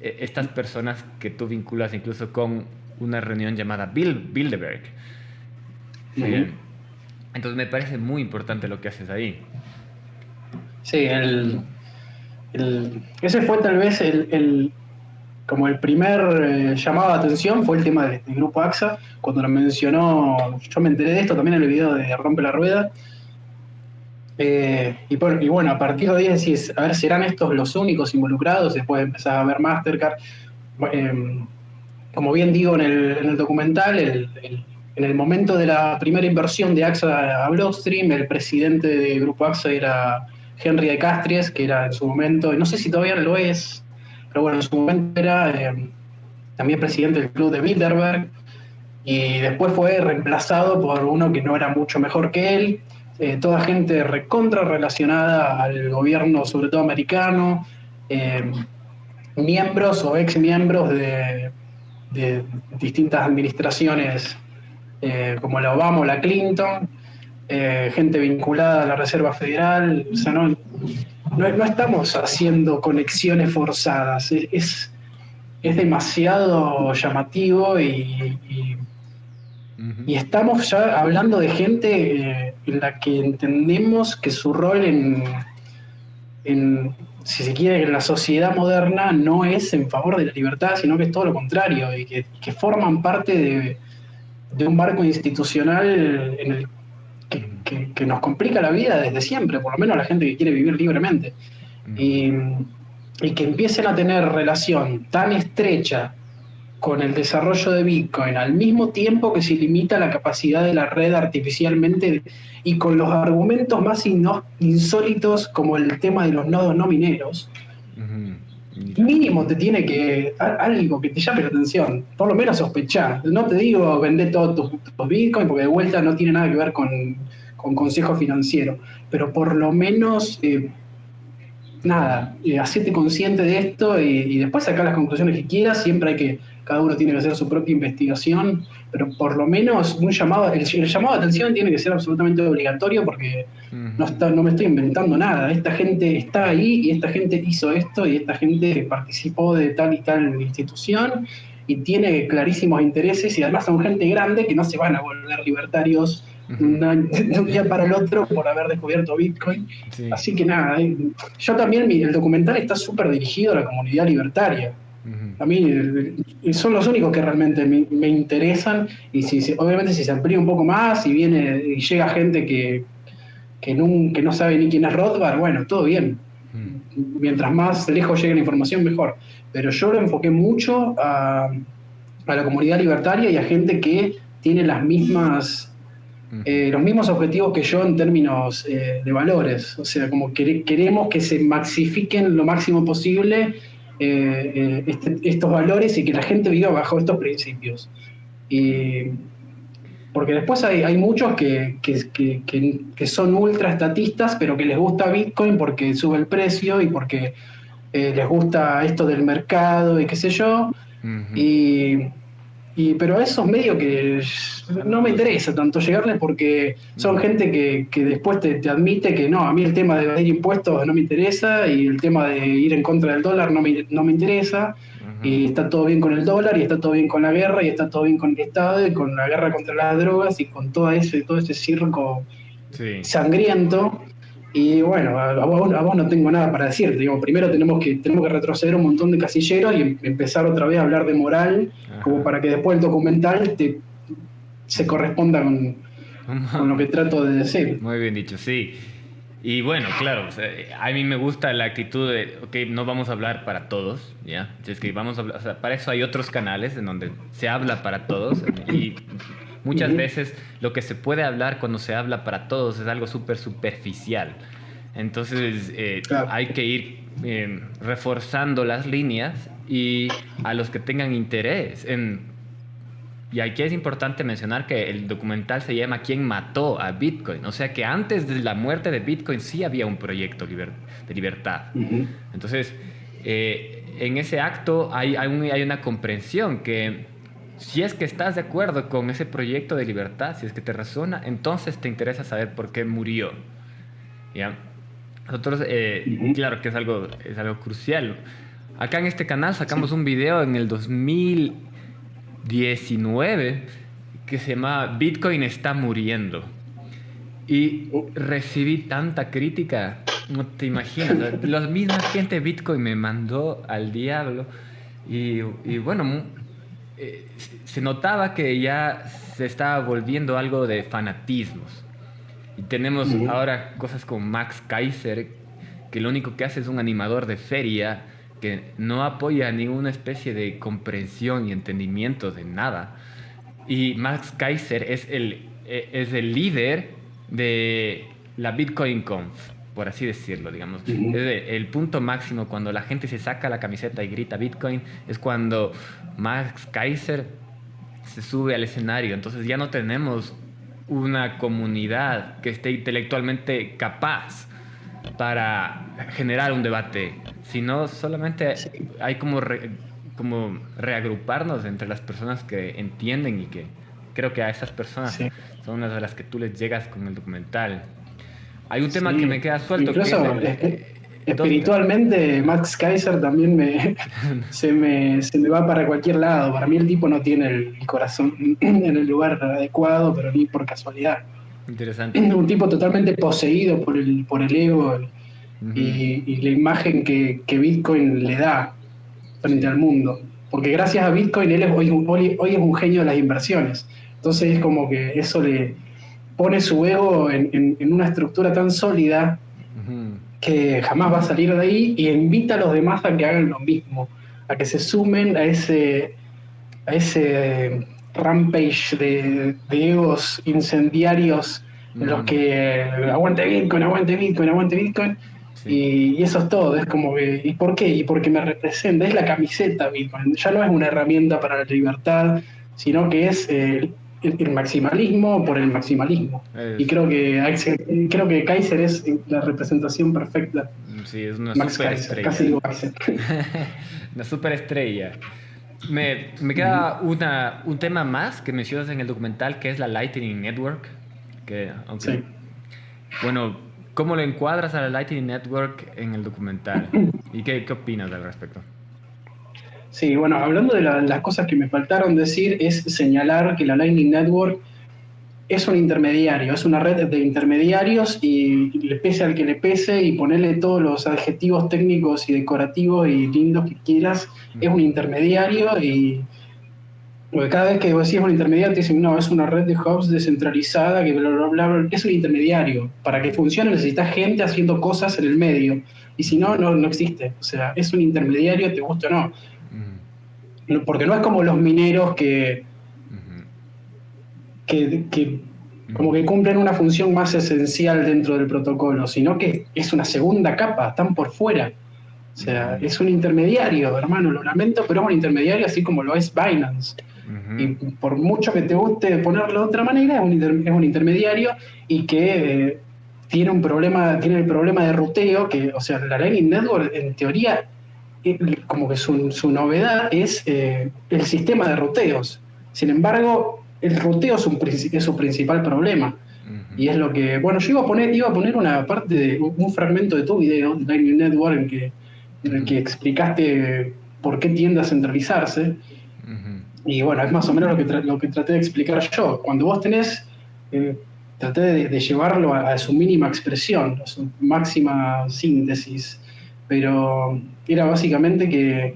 estas personas que tú vinculas incluso con una reunión llamada Bilderberg. Entonces me parece muy importante lo que haces ahí. Sí, ese fue tal vez como el primer llamado de atención, fue el tema del grupo AXA. Cuando lo mencionó, yo me enteré de esto también en el video de Rompe la Rueda. Y bueno, a partir de ahí decís, a ver, ¿serán estos los únicos involucrados? Después empezás a ver Mastercard. Como bien digo en el documental, en el momento de la primera inversión de AXA a Blockstream, el presidente del grupo AXA era Henry de Castries, que era en su momento, no sé si todavía lo es, pero bueno, en su momento era también presidente del club de Bilderberg, y después fue reemplazado por uno que no era mucho mejor que él, toda gente recontra relacionada al gobierno, sobre todo americano, eh, miembros o ex miembros de distintas administraciones como la Obama o la Clinton, gente vinculada a la Reserva Federal, o sea, no estamos haciendo conexiones forzadas, es demasiado llamativo y estamos ya hablando de gente en la que entendemos que su rol si se quiere, en la sociedad moderna no es en favor de la libertad, sino que es todo lo contrario, y que forman parte de un marco institucional en el que nos complica la vida desde siempre, por lo menos a la gente que quiere vivir libremente. Y, y que empiecen a tener relación tan estrecha con el desarrollo de Bitcoin, al mismo tiempo que se limita la capacidad de la red artificialmente y con los argumentos más insólitos como el tema de los nodos no mineros, mínimo te tiene que algo que te llame la atención, por lo menos sospechar. No te digo vender todos tus Bitcoin porque de vuelta no tiene nada que ver con consejo financiero, pero por lo menos nada, hacerte consciente de esto y después sacar las conclusiones que quieras. Siempre cada uno tiene que hacer su propia investigación, pero por lo menos un llamado, el llamado de atención tiene que ser absolutamente obligatorio porque no me estoy inventando nada. Esta gente está ahí y esta gente hizo esto y esta gente participó de tal y tal institución y tiene clarísimos intereses y además son gente grande que no se van a volver libertarios de un día para el otro por haber descubierto Bitcoin. Sí. Así que nada, yo también, el documental está súper dirigido a la comunidad libertaria. A mí son los únicos que realmente me interesan y obviamente si se amplía un poco más y viene y llega gente que no sabe ni quién es Rothbard, bueno, todo bien. Mientras más lejos llegue la información, mejor. Pero yo lo enfoqué mucho a la comunidad libertaria y a gente que tiene los mismos objetivos que yo en términos de valores. O sea, como queremos que se maxifiquen lo máximo posible estos valores y que la gente viva bajo estos principios. Y, porque después hay muchos que son ultra estatistas, pero que les gusta Bitcoin porque sube el precio y porque les gusta esto del mercado y qué sé yo. Y, pero a esos medios que no me interesa tanto llegarles porque son gente que después te admite que no, a mí el tema de evadir impuestos no me interesa y el tema de ir en contra del dólar no me interesa. Y está todo bien con el dólar y está todo bien con la guerra y está todo bien con el Estado y con la guerra contra las drogas y con todo ese circo sangriento. Y bueno, a vos no tengo nada para decirte. Digo, primero tenemos que retroceder un montón de casilleros y empezar otra vez a hablar de moral, como para que después el documental se corresponda con lo que trato de decir. Muy bien dicho, sí. Y bueno, claro, o sea, a mí me gusta la actitud de, ok, no vamos a hablar para todos, ¿ya? Es que vamos a hablar, o sea, para eso hay otros canales en donde se habla para todos y muchas veces lo que se puede hablar cuando se habla para todos es algo súper superficial. Entonces Claro. hay que ir reforzando las líneas y a los que tengan interés y aquí es importante mencionar que el documental se llama ¿Quién mató a Bitcoin? O sea que antes de la muerte de Bitcoin sí había un proyecto de libertad. Entonces, en ese acto hay una comprensión que si es que estás de acuerdo con ese proyecto de libertad, si es que te resuena, entonces te interesa saber por qué murió. ¿Ya? Nosotros, claro que es algo crucial. Acá en este canal sacamos un video en el 2019 que se llama Bitcoin está muriendo. Y recibí tanta crítica, no te imaginas. La misma gente de Bitcoin me mandó al diablo. Y bueno, se notaba que ya se estaba volviendo algo de fanatismos. Y tenemos ahora cosas como Max Kaiser, que lo único que hace es un animador de feria, que no apoya ninguna especie de comprensión y entendimiento de nada. Y Max Kaiser es el líder de la Bitcoin Conf, por así decirlo, digamos. Ujú. Es el punto máximo cuando la gente se saca la camiseta y grita Bitcoin, es cuando Max Kaiser se sube al escenario. Entonces ya no tenemos una comunidad que esté intelectualmente capaz para generar un debate, sino solamente Sí, hay como reagruparnos entre las personas que entienden y que creo que a esas personas sí, son unas de las que tú les llegas con el documental. Hay un tema que me sí. queda suelto que es Incluso el... espiritualmente, Max Kaiser también se me va para cualquier lado. Para mí el tipo no tiene el corazón en el lugar adecuado, pero ni por casualidad. Interesante. Un tipo totalmente poseído por el ego Ujú. y la imagen que Bitcoin le da frente Sí. al mundo. Porque gracias a Bitcoin él hoy es un genio de las inversiones. Entonces es como que eso le pone su ego en una estructura tan sólida Ujú. que jamás va a salir de ahí y invita a los demás a que hagan lo mismo, a que se sumen a ese rampage de egos incendiarios en los Ujú. que aguante Bitcoin, aguante Bitcoin, aguante Bitcoin. Sí. Y eso es todo, es como que, ¿y por qué? Y porque me representa, es la camiseta Bitcoin, ya no es una herramienta para la libertad, sino que es el maximalismo por el maximalismo. Y Es, creo que Kaiser es la representación perfecta. sí, es una Max Kaiser, casi superestrella. digo Kaiser. Una superestrella. Me Ujú. queda un tema más que mencionas en el documental, que es la Lightning Network. Que, aunque, Sí. bueno, ¿cómo lo encuadras a la Lightning Network en el documental? ¿Y qué opinas al respecto? Sí, bueno, hablando de las cosas que me faltaron decir, es señalar que la Lightning Network es un intermediario, es una red de intermediarios y le pese al que le pese y ponerle todos los adjetivos técnicos y decorativos y lindos que quieras, es un Ujú. intermediario y porque cada vez que vos decís un intermediario te dicen, no, es una red de hubs descentralizada que bla, bla, bla, bla. Es un intermediario. Para que Ujú. funcione necesitas gente haciendo cosas en el medio y si no, Ujú. no existe. O sea, es un intermediario, te guste o no. Ujú. Porque no es como los mineros Ujú. que como que Ujú. cumplen una función más esencial dentro del protocolo, sino que es una segunda capa, están por fuera. O sea, Ujú. es un intermediario, hermano, lo lamento, pero es un intermediario así como lo es Binance. Y Ujú. por mucho que te guste ponerlo de otra manera, es un intermediario y que tiene el problema de ruteo, que, o sea, la Lightning Network en teoría como que su novedad es el sistema de ruteos. Sin embargo, el ruteo es su principal problema. Ujú. Y es lo que, bueno, yo iba a poner una parte un fragmento de tu video, de Lightning Network, en el Ujú. que explicaste por qué tiende a centralizarse. Ujú. Y bueno, es más o menos lo que traté de explicar yo. Cuando vos tenés, eh, traté de llevarlo a su mínima expresión, a su máxima síntesis, pero era básicamente que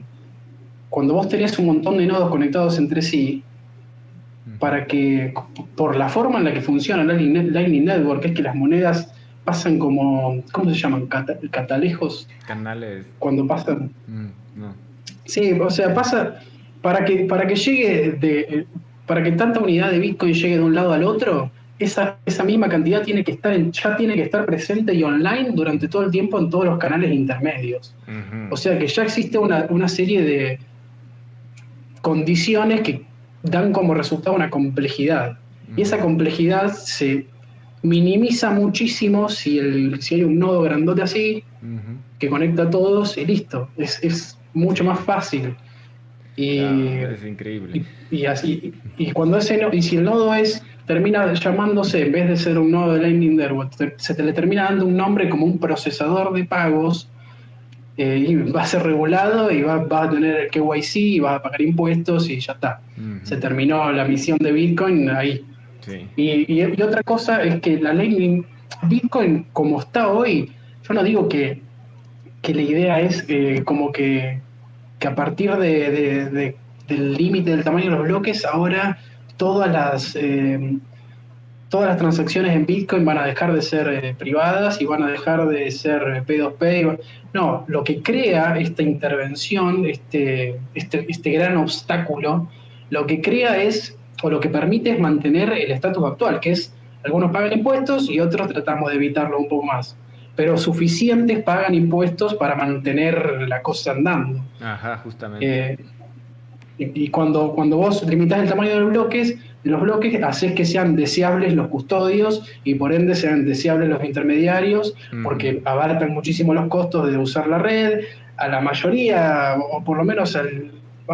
cuando vos tenés un montón de nodos conectados entre sí, Ujú. para que, por la forma en la que funciona Lightning Network, es que las monedas pasan como, ¿cómo se llaman? Catalejos, Canales. cuando pasan. No. Sí, o sea, pasa para que para que tanta unidad de Bitcoin llegue de un lado al otro, esa misma cantidad ya tiene que estar presente y online durante todo el tiempo en todos los canales intermedios. Ujú. O sea que ya existe una serie de condiciones que dan como resultado una complejidad. Y esa Ujú. complejidad se minimiza muchísimo si hay un nodo grandote así Ujú. que conecta a todos y listo. Es mucho más Sí. fácil. Y, Ah, es increíble. y así, y cuando y si el nodo termina llamándose, en vez de ser un nodo de Lightning Network, se te le termina dando un nombre como un procesador de pagos, y va a ser regulado y va a tener el KYC y va a pagar impuestos y ya está. Se Ujú. terminó la misión de Bitcoin ahí. Sí. Y otra cosa es que la Lightning, Bitcoin como está hoy, yo no digo que la idea es como que a partir del límite del tamaño de los bloques, ahora todas las, eh, todas las transacciones en Bitcoin van a dejar de ser privadas y van a dejar de ser P2P. No, lo que crea esta intervención, este gran obstáculo, lo que crea es o lo que permite es mantener el estatus actual, que es algunos pagan impuestos y otros tratamos de evitarlo un poco más. Pero suficientes pagan impuestos para mantener la cosa andando. Ajá, justamente. Y cuando vos limitás el tamaño de los bloques haces que sean deseables los custodios y por ende sean deseables los intermediarios, porque abaratan muchísimo los costos de usar la red. A la mayoría, o por lo menos a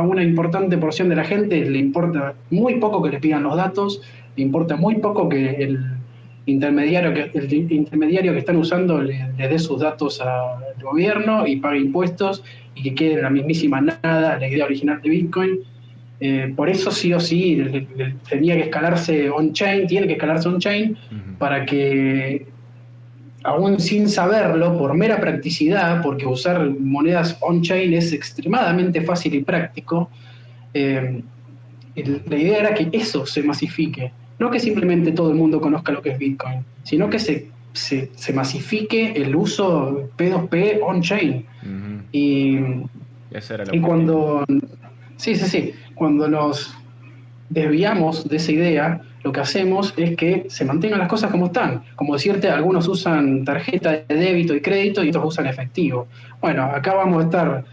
una importante porción de la gente, le importa muy poco que le pidan los datos, le importa muy poco que el intermediario que están usando le dé sus datos al gobierno y pague impuestos y que quede en la mismísima nada la idea original de Bitcoin. Por eso sí o sí tenía que escalarse on-chain, tiene que escalarse on-chain para que, aún sin saberlo, por mera practicidad, porque usar monedas on-chain es extremadamente fácil y práctico, la idea era que eso se masifique. No que simplemente todo el mundo conozca lo que es Bitcoin, sino que se masifique el uso P2P on-chain. Y Ese era el y objetivo. cuando nos desviamos de esa idea, lo que hacemos es que se mantengan las cosas como están. Como decirte, algunos usan tarjeta de débito y crédito y otros usan efectivo. Bueno, acá vamos a estar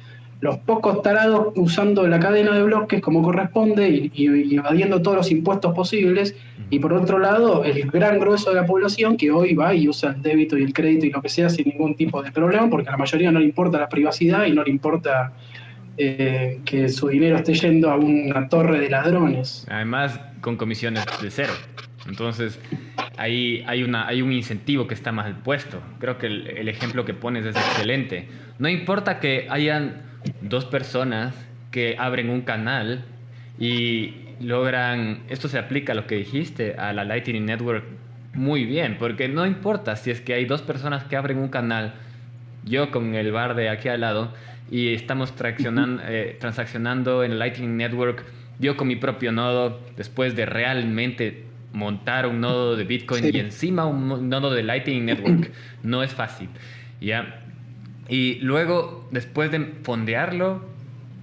los pocos tarados usando la cadena de bloques como corresponde y evadiendo todos los impuestos posibles. Y por otro lado, el gran grueso de la población que hoy va y usa el débito y el crédito y lo que sea sin ningún tipo de problema, porque a la mayoría no le importa la privacidad y no le importa que su dinero esté yendo a una torre de ladrones. Además, con comisiones de cero. Entonces, ahí hay un incentivo que está mal puesto. Creo que el ejemplo que pones es excelente. No importa que hayan dos personas que abren un canal y logran, esto se aplica a lo que dijiste, a la Lightning Network muy bien, porque no importa si es que hay dos personas que abren un canal, yo con el bar de aquí al lado, y estamos transaccionando en Lightning Network, yo con mi propio nodo, después de realmente montar un nodo de Bitcoin y encima un nodo de Lightning Network. No es fácil, ¿ya? Y luego, después de fondearlo,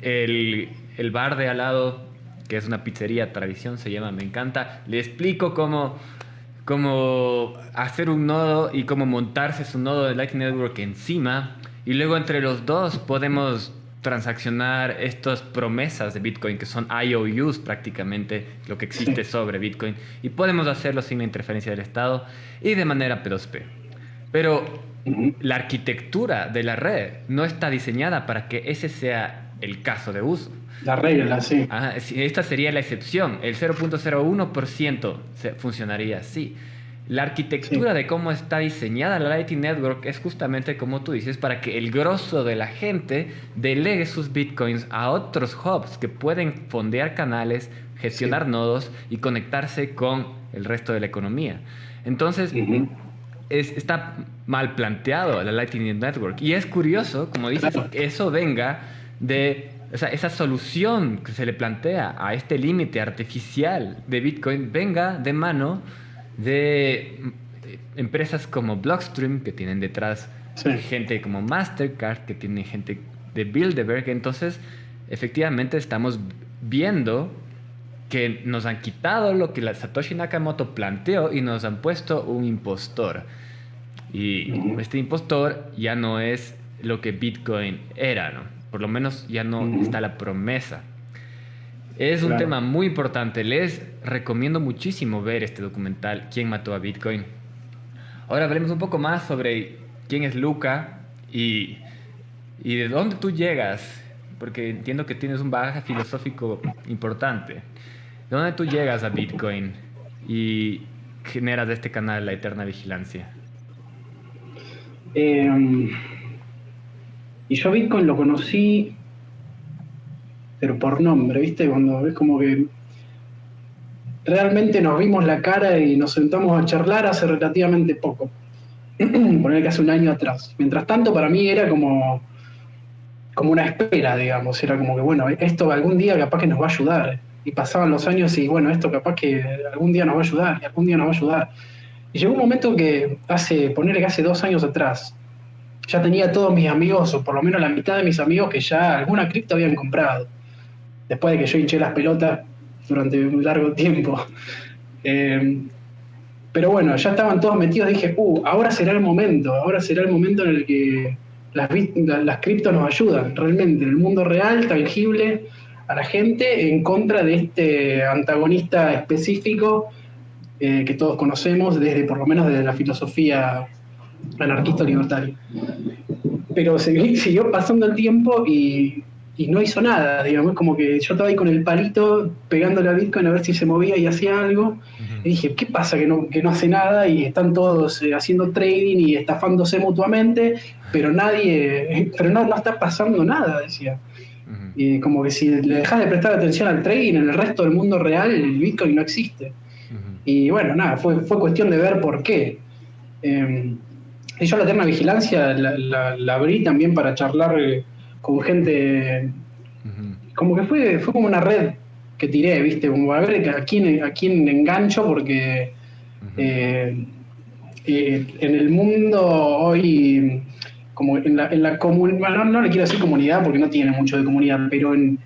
el bar de al lado, que es una pizzería tradición, se llama, me encanta, le explico cómo hacer un nodo y cómo montarse su nodo de Lightning Network encima. Y luego entre los dos podemos transaccionar estas promesas de Bitcoin, que son IOUs prácticamente, lo que existe sobre Bitcoin. Y podemos hacerlo sin la interferencia del Estado y de manera P2P. Pero la arquitectura de la red no está diseñada para que ese sea el caso de uso. La regla, sí. Ajá, esta sería la excepción. El 0.01% funcionaría así. La arquitectura de cómo está diseñada la Lightning Network es justamente como tú dices, para que el grosso de la gente delegue sus bitcoins a otros hubs que pueden fondear canales, gestionar nodos y conectarse con el resto de la economía. Entonces, está mal planteado la Lightning Network. Y es curioso, como dices, que eso venga de... O sea, esa solución que se le plantea a este límite artificial de Bitcoin venga de mano de empresas como Blockstream, que tienen detrás gente como Mastercard, que tiene gente de Bilderberg. Entonces, efectivamente estamos viendo que nos han quitado lo que la Satoshi Nakamoto planteó y nos han puesto un impostor. Y este impostor ya no es lo que Bitcoin era, ¿no? Por lo menos ya no está la promesa. Es un tema muy importante. Les recomiendo muchísimo ver este documental, ¿Quién mató a Bitcoin? Ahora hablemos un poco más sobre quién es Luca y de dónde tú llegas, porque entiendo que tienes un bagaje filosófico importante. ¿De dónde tú llegas a Bitcoin y generas de este canal La Eterna Vigilancia? Y yo Bitcoin lo conocí, pero por nombre, ¿viste? Cuando es como que realmente nos vimos la cara y nos sentamos a charlar hace relativamente poco. Poner que hace un año atrás. Mientras tanto, para mí era como una espera, digamos. Era como que, bueno, esto algún día capaz que nos va a ayudar. Y pasaban los años y, bueno, esto capaz que algún día nos va a ayudar, y algún día nos va a ayudar. Y llegó un momento que ponerle que hace 2 años atrás, ya tenía todos mis amigos, o por lo menos la mitad de mis amigos, que ya alguna cripto habían comprado. Después de que yo hinché las pelotas durante un largo tiempo. Pero bueno, ya estaban todos metidos, dije, ahora será el momento en el que las criptos nos ayudan, realmente, en el mundo real, tangible, a la gente, en contra de este antagonista específico que todos conocemos, por lo menos desde la filosofía anarquista libertaria. Pero siguió pasando el tiempo y no hizo nada, digamos, como que yo estaba ahí con el palito pegándole a Bitcoin a ver si se movía y hacía algo, y dije, ¿qué pasa que no hace nada? Y están todos haciendo trading y estafándose mutuamente, pero no está pasando nada, decía. Y como que si le dejas de prestar atención al trading en el resto del mundo real, el Bitcoin no existe. Y bueno, nada, fue cuestión de ver por qué. Y yo la Eterna Vigilancia la abrí también para charlar con gente, como que fue como una red que tiré, ¿viste? Como a ver a quién engancho, porque en el mundo hoy, como en la comunidad, no le quiero decir comunidad porque no tiene mucho de comunidad, pero en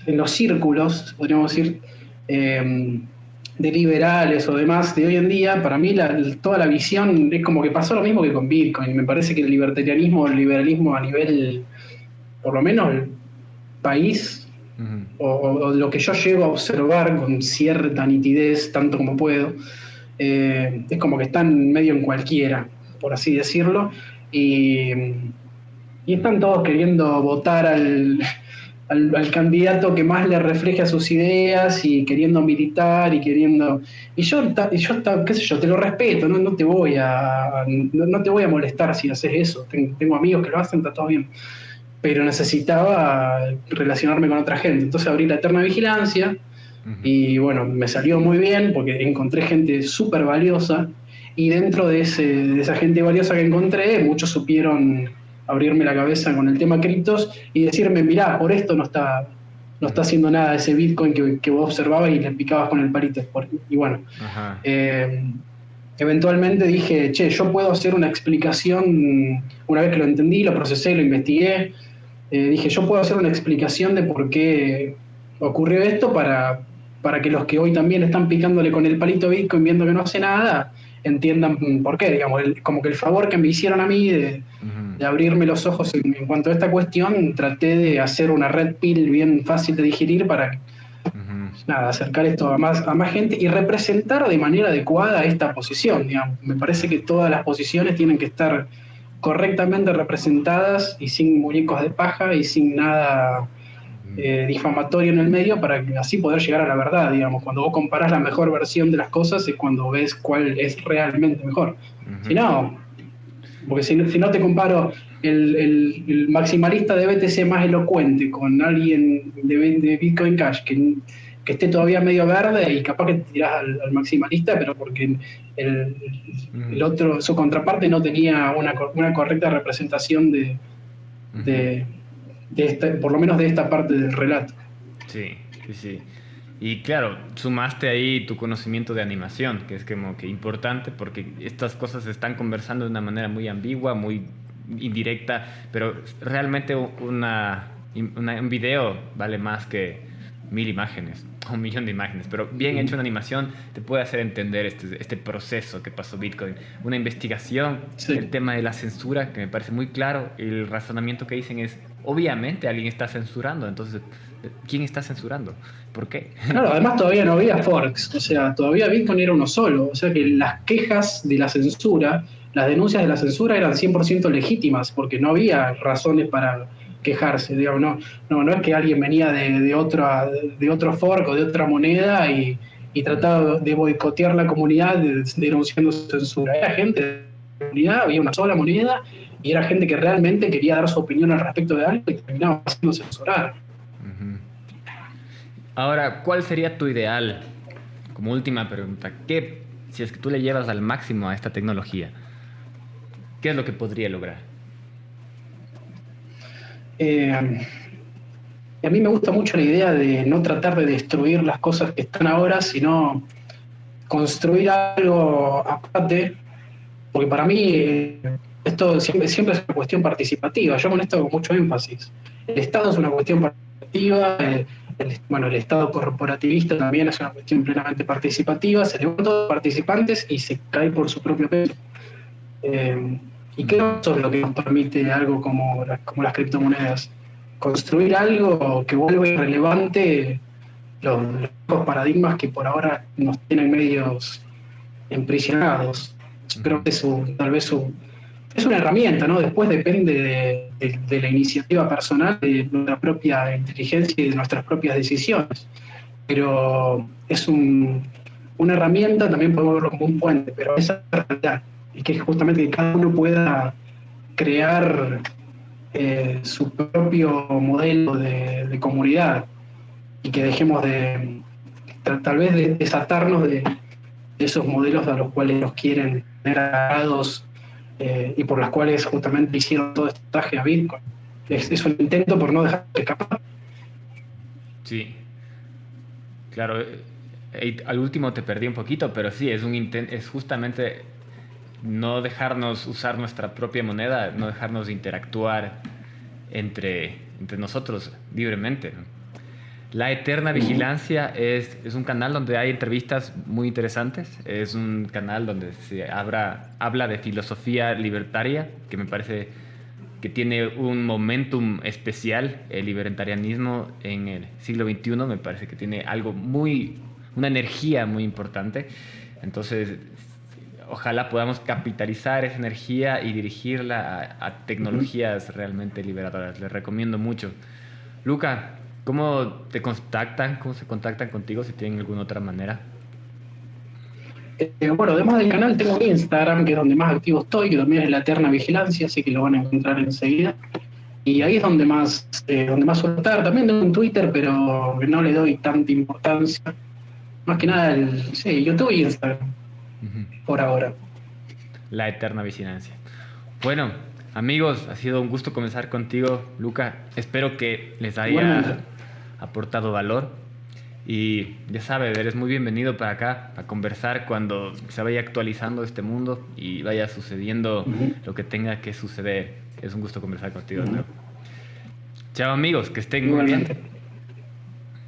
los círculos, podríamos decir, de liberales o demás de hoy en día, para mí toda la visión es como que pasó lo mismo que con Bitcoin. Me parece que el libertarianismo, el liberalismo a nivel, por lo menos, el país, o lo que yo llego a observar con cierta nitidez, tanto como puedo, es como que están medio en cualquiera, por así decirlo, y están todos queriendo votar al candidato que más le refleje a sus ideas y queriendo militar y queriendo... Y yo qué sé yo, te lo respeto, no te voy a molestar si haces eso. Tengo amigos que lo hacen, está todo bien. Pero necesitaba relacionarme con otra gente. Entonces abrí la Eterna Vigilancia y bueno, me salió muy bien porque encontré gente súper valiosa y dentro de esa gente valiosa que encontré, muchos supieron abrirme la cabeza con el tema criptos y decirme, mirá, por esto no está haciendo nada ese Bitcoin que vos observabas y le picabas con el palito. Y bueno, eventualmente dije, che, yo puedo hacer una explicación, una vez que lo entendí, lo procesé, lo investigué, dije, yo puedo hacer una explicación de por qué ocurrió esto para que los que hoy también están picándole con el palito Bitcoin viendo que no hace nada, entiendan por qué, digamos, como que el favor que me hicieron a mí de abrirme los ojos en cuanto a esta cuestión, traté de hacer una red pill bien fácil de digerir para nada, acercar esto a más gente y representar de manera adecuada esta posición, digamos. Me parece que todas las posiciones tienen que estar correctamente representadas y sin muñecos de paja y sin nada difamatorio en el medio para así poder llegar a la verdad, digamos. Cuando vos comparás la mejor versión de las cosas es cuando ves cuál es realmente mejor. Si no, porque si no te comparo el maximalista de BTC más elocuente con alguien de Bitcoin Cash que esté todavía medio verde y capaz que te tirás al maximalista, pero porque el otro, su contraparte no tenía una correcta representación de por lo menos de esta parte del relato. Sí. Y claro, sumaste ahí tu conocimiento de animación, que es como que importante porque estas cosas se están conversando de una manera muy ambigua, muy indirecta, pero realmente un video vale más que 1000 imágenes, o 1 millón de imágenes, pero bien hecho una animación te puede hacer entender este proceso que pasó Bitcoin. Una investigación, el tema de la censura, que me parece muy claro, el razonamiento que dicen es, obviamente alguien está censurando, entonces, ¿quién está censurando? ¿Por qué? Claro, además todavía no había forks, o sea, todavía Bitcoin era uno solo, o sea que las quejas de la censura, las denuncias de la censura eran 100% legítimas, porque no había razones para quejarse, digamos, no es que alguien venía de otro fork o de otra moneda y trataba de boicotear la comunidad denunciando censura. Era gente de la comunidad, había una sola moneda y era gente que realmente quería dar su opinión al respecto de algo y terminaba siendo censurada. Ahora, ¿cuál sería tu ideal? Como última pregunta, si es que tú le llevas al máximo a esta tecnología, ¿qué es lo que podría lograr? A mí me gusta mucho la idea de no tratar de destruir las cosas que están ahora, sino construir algo aparte, porque para mí esto siempre es una cuestión participativa. Yo con esto hago mucho énfasis. El Estado es una cuestión participativa, el Estado corporativista también es una cuestión plenamente participativa, se levantan todos los participantes y se cae por su propio peso. Y creo que eso es lo que nos permite algo como las criptomonedas, construir algo que vuelva irrelevante los paradigmas que por ahora nos tienen medios emprisionados. Yo creo que es una herramienta, ¿no? Después depende de la iniciativa personal, de nuestra propia inteligencia y de nuestras propias decisiones. Pero es una herramienta, también podemos verlo como un puente, pero esa es la realidad. Y que es justamente que cada uno pueda crear su propio modelo de comunidad y que dejemos tal vez de desatarnos de esos modelos a los cuales nos quieren tener atados y por las cuales justamente hicieron todo este traje a Bitcoin. Es un intento por no dejar de escapar. Sí, claro. Al último te perdí un poquito, pero sí, es justamente no dejarnos usar nuestra propia moneda, no dejarnos interactuar entre nosotros libremente. La Eterna Vigilancia es un canal donde hay entrevistas muy interesantes. Es un canal donde se habla de filosofía libertaria, que me parece que tiene un momentum especial. El libertarianismo en el siglo XXI me parece que tiene una energía muy importante. Entonces, ojalá podamos capitalizar esa energía y dirigirla a tecnologías realmente liberadoras. Les recomiendo mucho. Luca, ¿cómo te contactan? ¿Cómo se contactan contigo si tienen alguna otra manera? Bueno, además del canal tengo Instagram, que es donde más activo estoy, que también es la Eterna Vigilancia, así que lo van a encontrar enseguida. Y ahí es donde más suelo estar. También tengo un Twitter, pero no le doy tanta importancia. Más que nada YouTube y Instagram, por ahora. La Eterna Vigilancia. Bueno, amigos, ha sido un gusto conversar contigo, Luca. Espero que les haya aportado valor. Y ya sabes, eres muy bienvenido para acá a conversar cuando se vaya actualizando este mundo y vaya sucediendo lo que tenga que suceder. Es un gusto conversar contigo, ¿no? Chao, amigos, que estén muy bien.